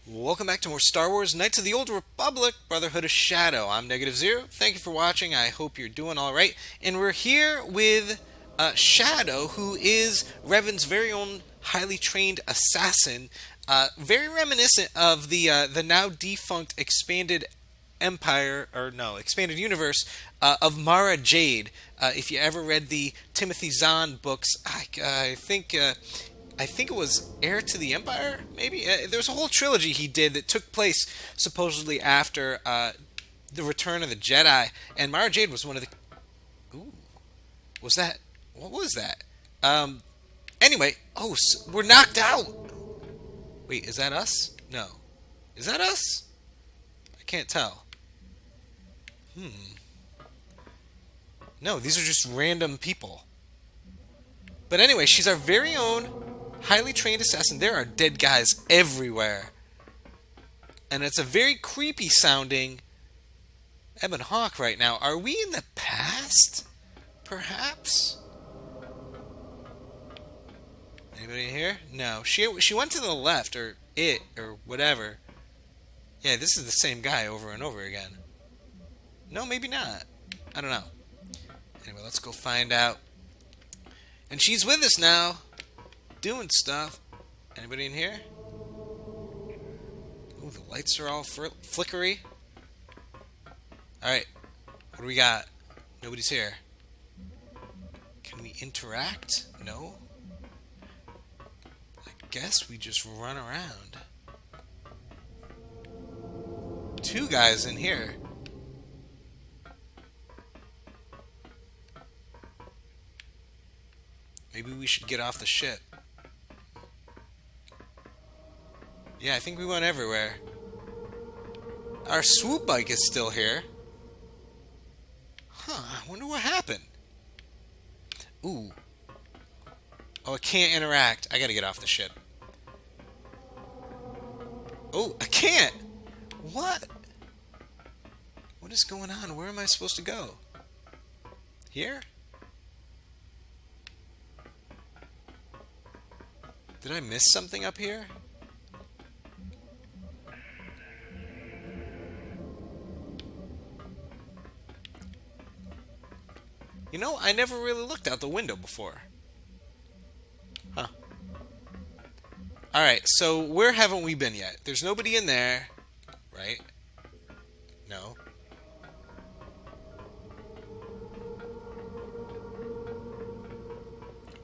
Welcome back to more Star Wars Knights of the Old Republic, Brotherhood of Shadow. I'm Negative Zero. Thank you for watching. I hope you're doing all right. And we're here with Shadow, who is Revan's very own highly trained assassin. Very reminiscent of the now defunct expanded empire, or no, expanded universe of Mara Jade. If you ever read the Timothy Zahn books, I think it was Heir to the Empire, maybe? There was a whole trilogy he did that took place supposedly after the Return of the Jedi, and Mara Jade was one of the... Ooh, was that... What was that? Anyway, we're knocked out! Wait, is that us? No. Is that us? I can't tell. No, these are just random people. But anyway, she's our very own highly trained assassin. There are dead guys everywhere. And it's a very creepy sounding Ebon Hawk right now. Are we in the past? Perhaps? Anybody here? No. She went to the left, or whatever. Yeah, this is the same guy over and over again. No, maybe not. I don't know. Anyway, let's go find out. And she's with us now, doing stuff. Anybody in here? Ooh, the lights are all flickery. Alright, what do we got? Nobody's here. Can we interact? No? I guess we just run around. Two guys in here. Maybe we should get off the ship. Yeah, I think we went everywhere. Our swoop bike is still here. Huh, I wonder what happened. Ooh. Oh, I can't interact. I gotta get off the ship. Oh, I can't! What? What is going on? Where am I supposed to go? Here? Did I miss something up here? You know, I never really looked out the window before. Huh. Alright, so where haven't we been yet? There's nobody in there, right? No.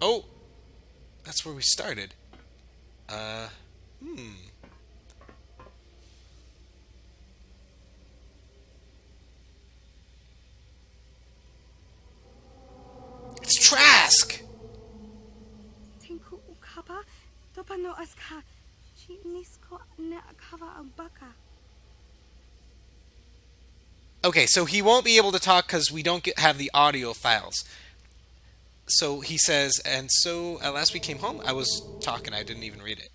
Oh! That's where we started. It's Trask! Okay, so he won't be able to talk because we don't have the audio files. So he says, and so at last we came home. I was talking, I didn't even read it.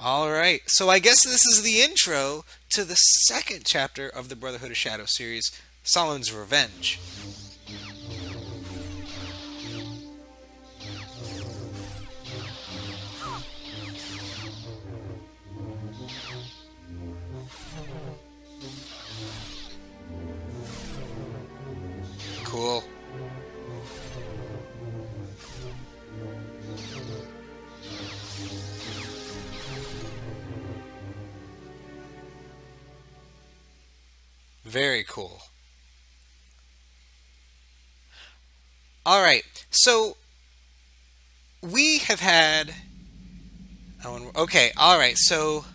Alright, so I guess this is the intro to the second chapter of the Brotherhood of Shadow series, Solomon's Revenge. Cool. Very cool. Alright, so we have had... Okay, alright, so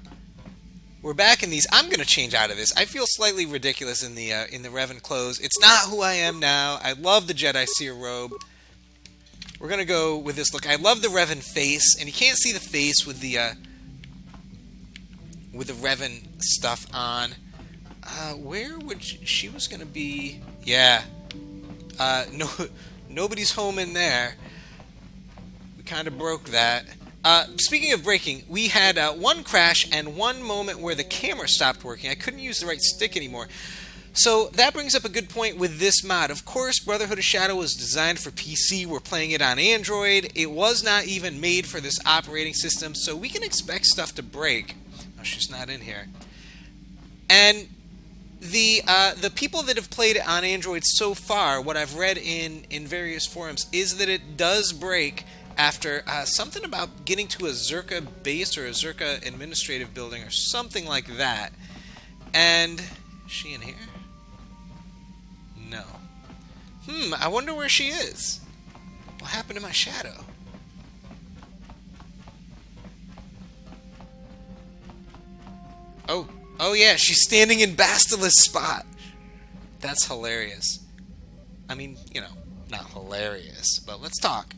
we're back in these. I'm going to change out of this. I feel slightly ridiculous in the Revan clothes. It's not who I am now. I love the Jedi Seer robe. We're going to go with this look. I love the Revan face, and you can't see the face with the Revan stuff on. Where would she was going to be? Yeah. No, nobody's home in there. We kind of broke that. Speaking of breaking, we had one crash and one moment where the camera stopped working. I couldn't use the right stick anymore. So that brings up a good point with this mod. Of course, Brotherhood of Shadow was designed for PC. We're playing it on Android. It was not even made for this operating system, so we can expect stuff to break. Oh, she's not in here. And the people that have played it on Android so far, what I've read in various forums, is that it does break after something about getting to a Zerka base or a Zerka administrative building or something like that. And is she in here? No. I wonder where she is. What happened to my shadow? Oh yeah, she's standing in Bastila's spot. That's hilarious. I mean, not hilarious, but let's talk.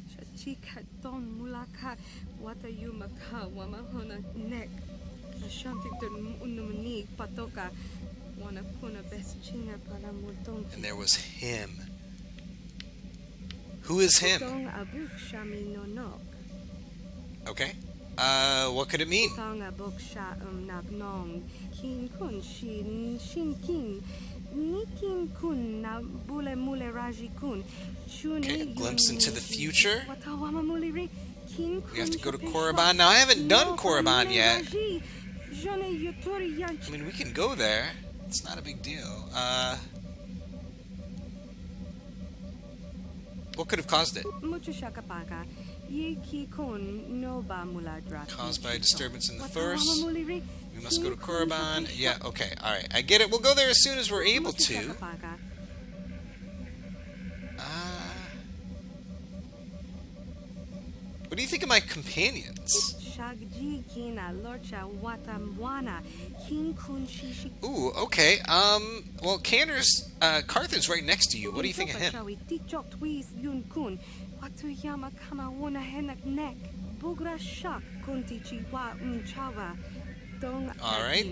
And there was him. Who is him? Okay. What could it mean? Okay, a glimpse into the future. We have to go to Korriban. Now, I haven't done Korriban yet. I mean, we can go there. It's not a big deal. What could have caused it? Caused by a disturbance in the first. We must go to Korriban. Yeah, okay, alright. I get it. We'll go there as soon as we're able to. What do you think of my companions? Ooh, okay. Well, Carther's right next to you. What do you think of him? Alright.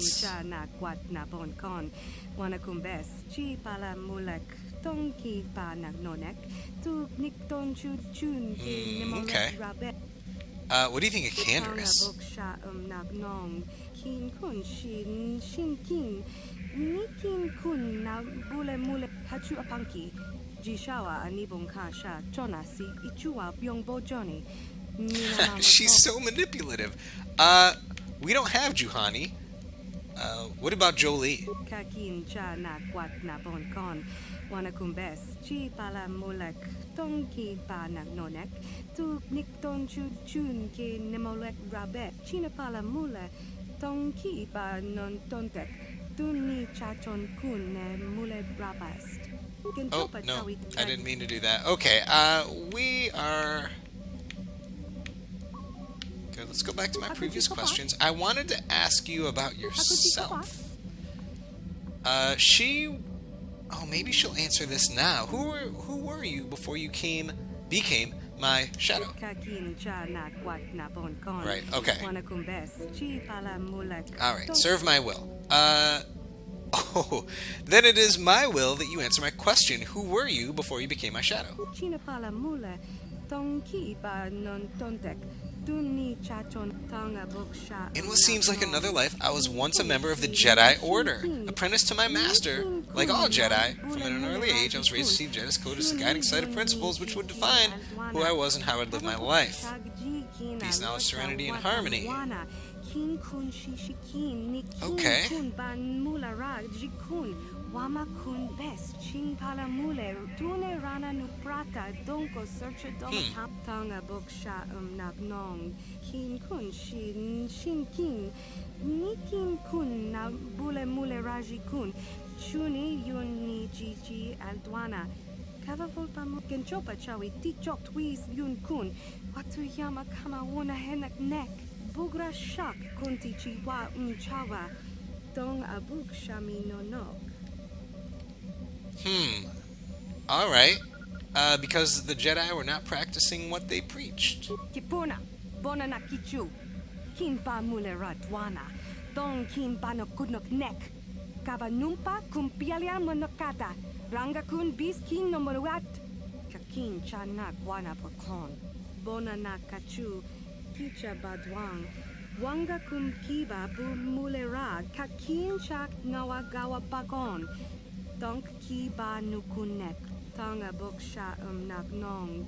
Okay. What do you think of Canderous? She's so manipulative. We don't have Juhani. What about Jolie? Oh, no, I didn't mean to do that. Okay, we are... Okay, let's go back to my previous questions. I wanted to ask you about yourself. Oh, maybe she'll answer this now. Who were you before you became my shadow? Right, okay. Alright, serve my will. Oh, then it is my will that you answer my question. Who were you before you became my shadow? In what seems like another life, I was once a member of the Jedi Order, apprentice to my master. Like all Jedi, from an early age, I was raised to see Jedi's code as the guiding set of principles which would define who I was and how I'd live my life. Peace, knowledge, serenity, and harmony. Okay. Alright. Because the Jedi were not practicing what they preached. Wanga kum kiba bu mulera kakin chak nawagawa bagon. Donk ki ba nukunek, tanga boksha nak nong,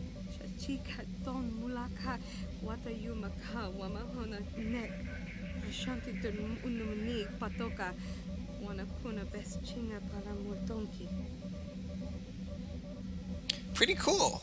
chika ton mulaka, wata yumaka, wamahona nek, ashanti tun unumni patoka, wana kuna best chinga para mutonki. Pretty cool.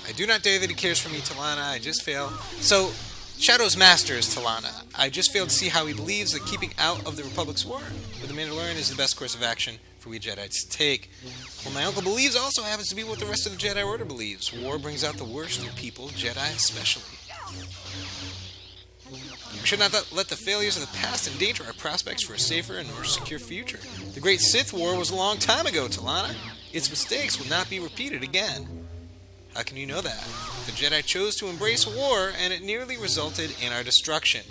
I do not dare that he cares for me, Talana. I just fail. So, Shadow's master is Talana. I just fail to see how he believes that keeping out of the Republic's war with the Mandalorian is the best course of action for we Jedi to take. What my uncle believes also happens to be what the rest of the Jedi Order believes. War brings out the worst in people, Jedi especially. We should not let the failures of the past endanger our prospects for a safer and more secure future. The Great Sith War was a long time ago, Talana. Its mistakes will not be repeated again. How can you know that? The Jedi chose to embrace war, and it nearly resulted in our destruction.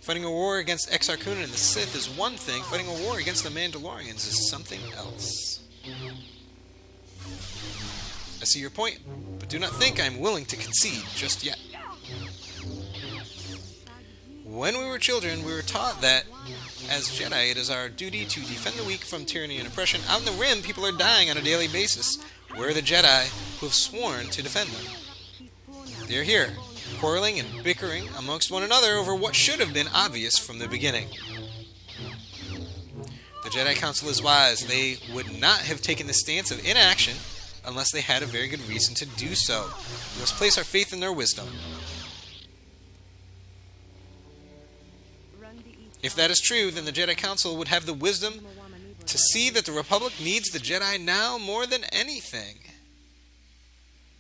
Fighting a war against Exar Kun and the Sith is one thing. Fighting a war against the Mandalorians is something else. I see your point, but do not think I am willing to concede just yet. When we were children, we were taught that, as Jedi, it is our duty to defend the weak from tyranny and oppression. Out in the Rim, people are dying on a daily basis. Where are the Jedi who have sworn to defend them? They are here, quarreling and bickering amongst one another over what should have been obvious from the beginning. The Jedi Council is wise. They would not have taken the stance of inaction unless they had a very good reason to do so. We must place our faith in their wisdom. If that is true, then the Jedi Council would have the wisdom to see that the Republic needs the Jedi now more than anything.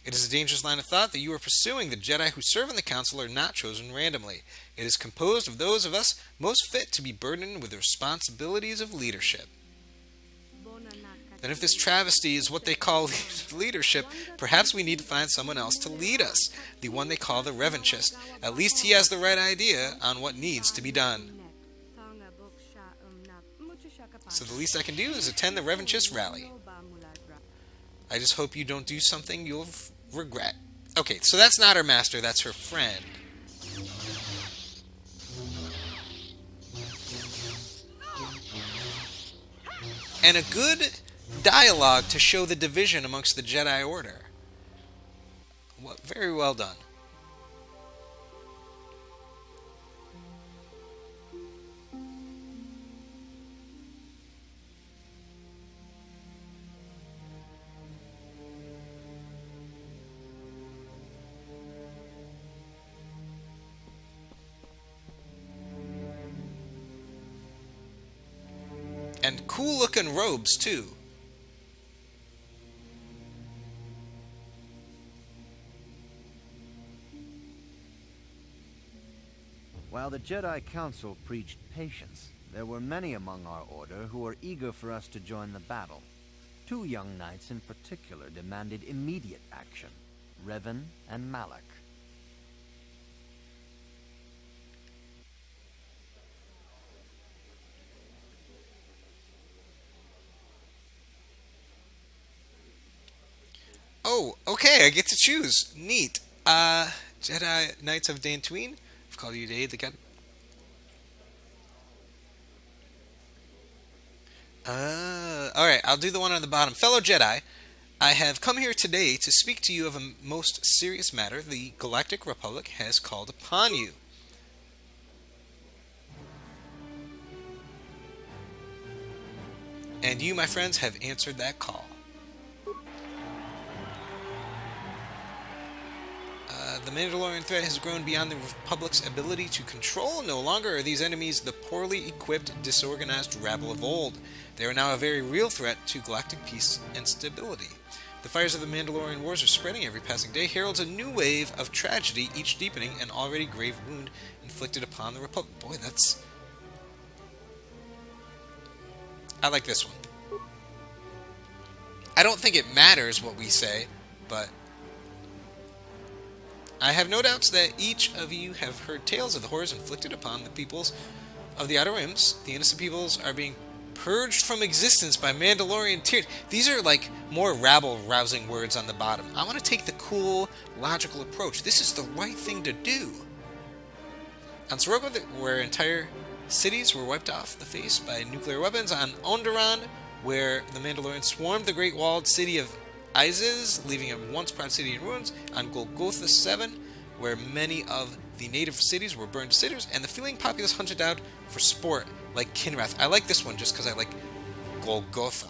It is a dangerous line of thought that you are pursuing. The Jedi who serve in the Council are not chosen randomly. It is composed of those of us most fit to be burdened with the responsibilities of leadership. Then if this travesty is what they call leadership, perhaps we need to find someone else to lead us, the one they call the Revanchist. At least he has the right idea on what needs to be done. So the least I can do is attend the Revanchist rally. I just hope you don't do something you'll regret. Okay, so that's not her master, that's her friend. And a good dialogue to show the division amongst the Jedi Order. Very well done. And cool looking robes, too. While the Jedi Council preached patience, there were many among our order who were eager for us to join the battle. 2 young knights in particular demanded immediate action, Revan and Malak. Oh, okay, I get to choose. Neat. Jedi Knights of Dantooine. I've called you to aid the god. Alright, I'll do the one on the bottom. Fellow Jedi, I have come here today to speak to you of a most serious matter the Galactic Republic has called upon you. And you, my friends, have answered that call. The Mandalorian threat has grown beyond the Republic's ability to control. No longer are these enemies the poorly equipped, disorganized rabble of old. They are now a very real threat to galactic peace and stability. The fires of the Mandalorian Wars are spreading every passing day, heralds a new wave of tragedy, each deepening an already grave wound inflicted upon the Republic. Boy, that's... I like this one. I don't think it matters what we say, but I have no doubts that each of you have heard tales of the horrors inflicted upon the peoples of the Outer Rims. The innocent peoples are being purged from existence by Mandalorian tyranny. These are like more rabble-rousing words on the bottom. I want to take the cool, logical approach. This is the right thing to do. On Soroka, where entire cities were wiped off the face by nuclear weapons. On Onderon, where the Mandalorians swarmed the great walled city of Isis, leaving a once proud city in ruins. On Golgotha 7, where many of the native cities were burned to cinders, and the fleeing populace hunted out for sport like Kinrath. I like this one just because I like Golgotha.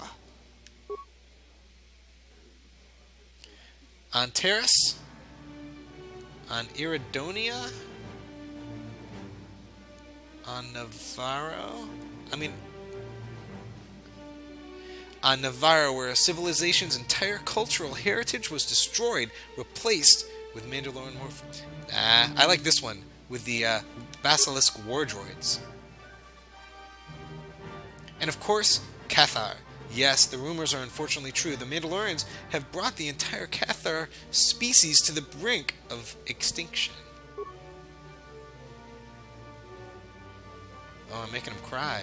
On Terrace, on Iridonia, on Navarro, where a civilization's entire cultural heritage was destroyed, replaced with Mandalorian warfare. I like this one, with the Basilisk war droids. And of course, Cathar. Yes, the rumors are unfortunately true. The Mandalorians have brought the entire Cathar species to the brink of extinction. Oh, I'm making them cry.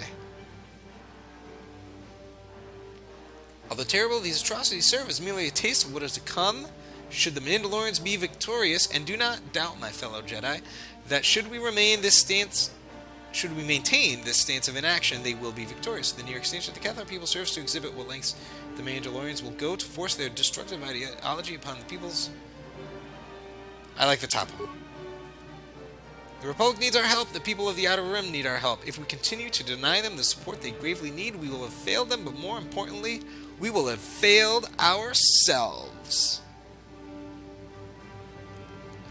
Although terrible, these atrocities serve as merely a taste of what is to come should the Mandalorians be victorious, and do not doubt, my fellow Jedi, that should we maintain this stance of inaction, they will be victorious. The near extinction of the Cathar people serves to exhibit what lengths the Mandalorians will go to force their destructive ideology upon the peoples. I like the top one. The Republic needs our help. The people of the Outer Rim need our help. If we continue to deny them the support they gravely need, we will have failed them, but more importantly, we will have failed ourselves.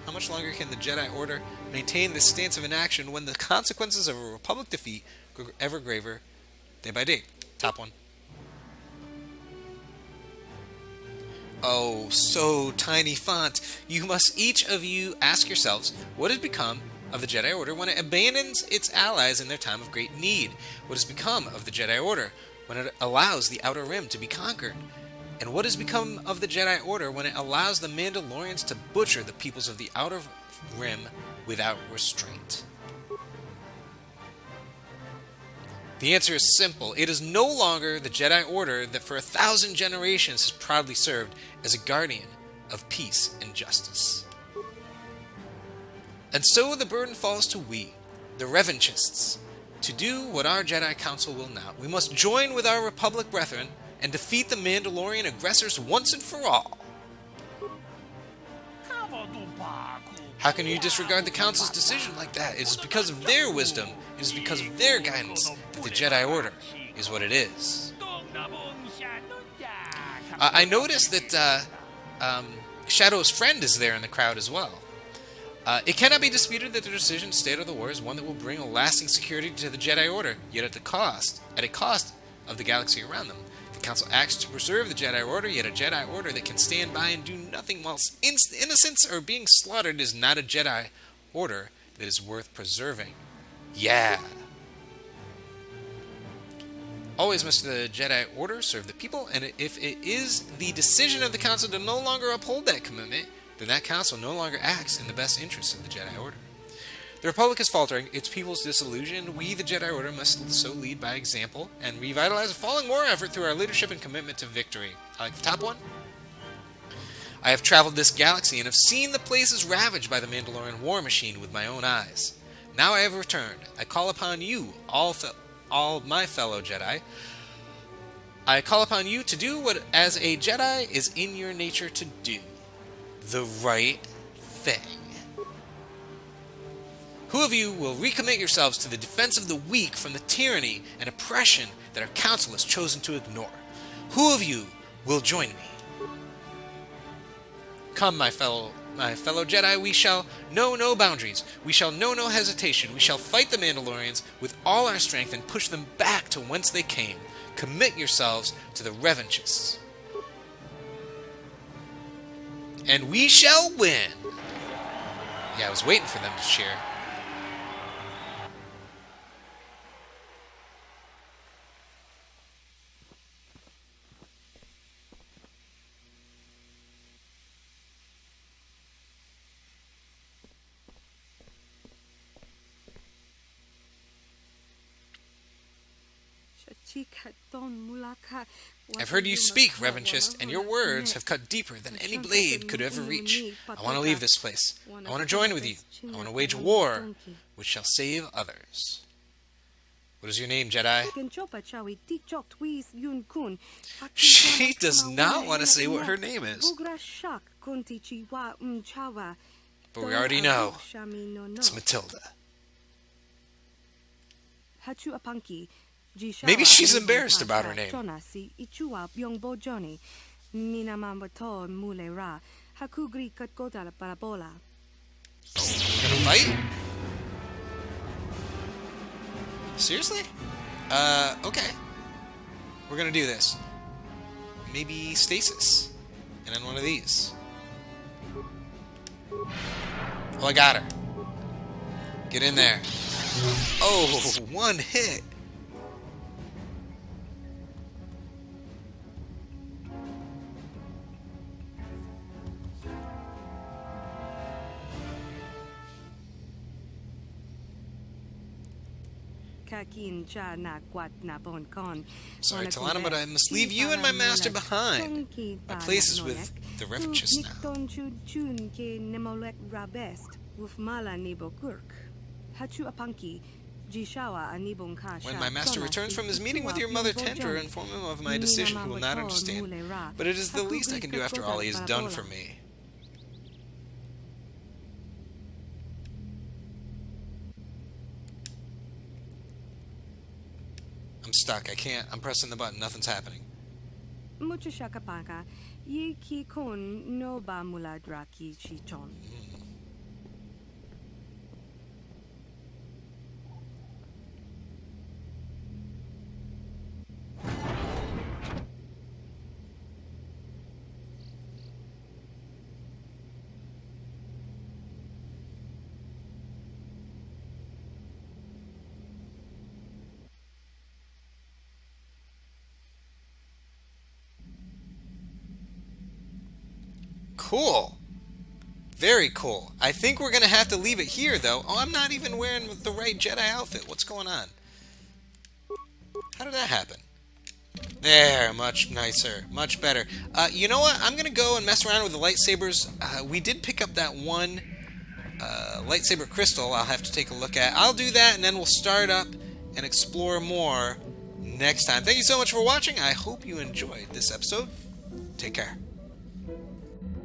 How much longer can the Jedi Order maintain this stance of inaction when the consequences of a Republic defeat grow ever graver day by day? Top one. Oh, so tiny font. You must each of you ask yourselves, what has become of the Jedi Order when it abandons its allies in their time of great need? What has become of the Jedi Order when it allows the Outer Rim to be conquered? And what has become of the Jedi Order when it allows the Mandalorians to butcher the peoples of the Outer Rim without restraint? The answer is simple. It is no longer the Jedi Order that for 1,000 generations has proudly served as a guardian of peace and justice. And so the burden falls to we, the Revanchists, to do what our Jedi Council will not. We must join with our Republic brethren and defeat the Mandalorian aggressors once and for all. How can you disregard the Council's decision like that? It is because of their wisdom, it is because of their guidance that the Jedi Order is what it is. I noticed that Shadow's friend is there in the crowd as well. It cannot be disputed that the decision to stay out of the war is one that will bring a lasting security to the Jedi Order, yet at a cost of the galaxy around them. The Council acts to preserve the Jedi Order, yet a Jedi Order that can stand by and do nothing whilst innocents are being slaughtered is not a Jedi Order that is worth preserving. Yeah. Always must the Jedi Order serve the people, and if it is the decision of the Council to no longer uphold that commitment, then that Council no longer acts in the best interests of the Jedi Order. The Republic is faltering, its people's disillusioned. We, the Jedi Order, must so lead by example and revitalize a falling war effort through our leadership and commitment to victory. I like the top one. I have traveled this galaxy and have seen the places ravaged by the Mandalorian war machine with my own eyes. Now I have returned. I call upon you, all my fellow Jedi, I call upon you to do what, as a Jedi, is in your nature to do. The right thing. Who of you will recommit yourselves to the defense of the weak from the tyranny and oppression that our council has chosen to ignore? Who of you will join me? Come, my fellow Jedi, we shall know no boundaries. We shall know no hesitation. We shall fight the Mandalorians with all our strength and push them back to whence they came. Commit yourselves to the revanchists. And we shall win! Yeah, I was waiting for them to cheer. I've heard you speak, Revanchist, and your words have cut deeper than any blade could ever reach. I want to leave this place. I want to join with you. I want to wage a war which shall save others. What is your name, Jedi? She does not want to say what her name is. But we already know. It's Matilda. Maybe she's embarrassed about her name. Gonna fight? Seriously? Okay. We're gonna do this. Maybe stasis. And then one of these. Oh, I got her. Get in there. Oh, one hit. Sorry, Talana, but I must leave you and my master behind. My place is with the refugees now. When my master returns from his meeting with your mother Tendra, inform him of my decision. He will not understand. But it is the least I can do after all he has done for me. I'm stuck. I can't. I'm pressing the button. Nothing's happening. Cool. Very cool. I think we're going to have to leave it here, though. Oh, I'm not even wearing the right Jedi outfit. What's going on? How did that happen? There, much nicer. Much better. You know what? I'm going to go and mess around with the lightsabers. We did pick up that one lightsaber crystal I'll have to take a look at. I'll do that, and then we'll start up and explore more next time. Thank you so much for watching. I hope you enjoyed this episode. Take care.